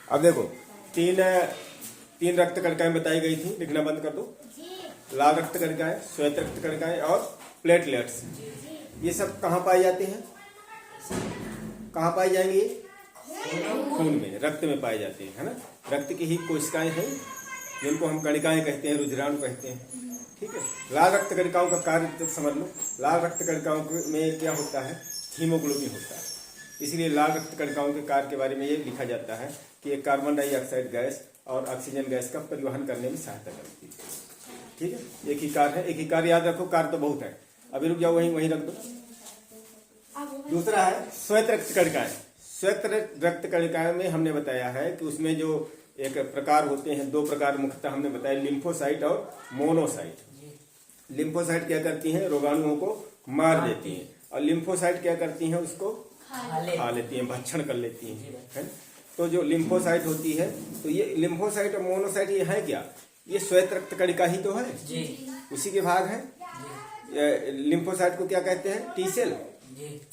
अब देखो, तीन तीन रक्त कणिकाएं बताई गई थी, लिखना बंद कर दो। लाल रक्त कणिकाएं, श्वेत रक्त कणिकाएं और प्लेटलेट्स। ये सब कहाँ पाई जाती हैं? कहाँ पाई जाएंगी? खून में, रक्त में पाई जाती है ना। रक्त की ही कोशिकाएं हैं जिनको हम कणिकाएं कहते हैं, रुधिराणु कहते हैं। ठीक है। लाल रक्त कणिकाओं का कार्य तो समझ लो। लाल रक्त कणिकाओं में क्या होता है? हीमोग्लोबिन होता है। इसलिए लाल रक्त कणिकाओं के कार्य के बारे में ये लिखा जाता है कि ये कार्बन डाइऑक्साइड गैस और ऑक्सीजन गैस का परिवहन करने में सहायता करती है। ठीक है। एक ही कार्य है, एक ही कार्य याद रखो, कार्य तो बहुत है। अभी रुक जाओ, वहीं रख दो। दूसरा है श्वेत रक्त कणिकाएं। श्वेत रक्त कणिकाएं में हमने बताया है कि उसमें जो एक प्रकार होते हैं, दो प्रकार मुख्यतः हमने बताया, लिम्फोसाइट और मोनोसाइट। लिम्फोसाइट क्या करती हैं? रोगाणुओं को मार देती हैं, और लिम्फोसाइट क्या करती हैं? उसको खा लेती हैं, भक्षण कर लेती हैं। तो जो लिम्फोसाइट होती है, तो ये लिम्फोसाइट और मोनोसाइट ये है क्या? ये श्वेत रक्त कणिका ही तो है, उसी के भाग है। लिम्फोसाइट को क्या कहते हैं? टी सेल,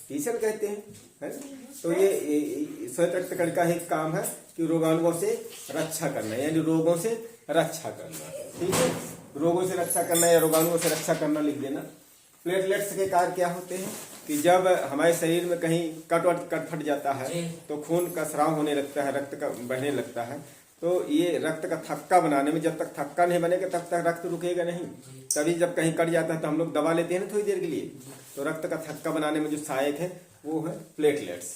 टी सेल कहते हैं। तो ये श्वेत रक्त कणिका ही काम है कि रोगाणुओं से रक्षा करना, यानी रोगों से रक्षा करना। ठीक है, रोगों से रक्षा करना या रोगाणुओं से रक्षा करना लिख देना। प्लेटलेट्स के कार्य क्या होते हैं कि जब हमारे शरीर में कहीं कट फट जाता है तो खून का स्राव होने लगता है, रक्त का बहने लगता है। तो ये रक्त का थक्का बनाने में, जब तक थक्का नहीं बनेगा तब तक रक्त रुकेगा नहीं। तभी जब कहीं कट जाता है तो हम लोग दबा लेते हैं ना थोड़ी देर के लिए। तो रक्त का थक्का बनाने में जो सहायक है वो है प्लेटलेट्स।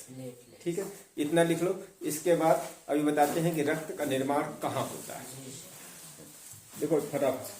ठीक है, इतना लिख लो। इसके बाद अभी बताते हैं कि रक्त का निर्माण कहाँ होता है। देखो फटाफट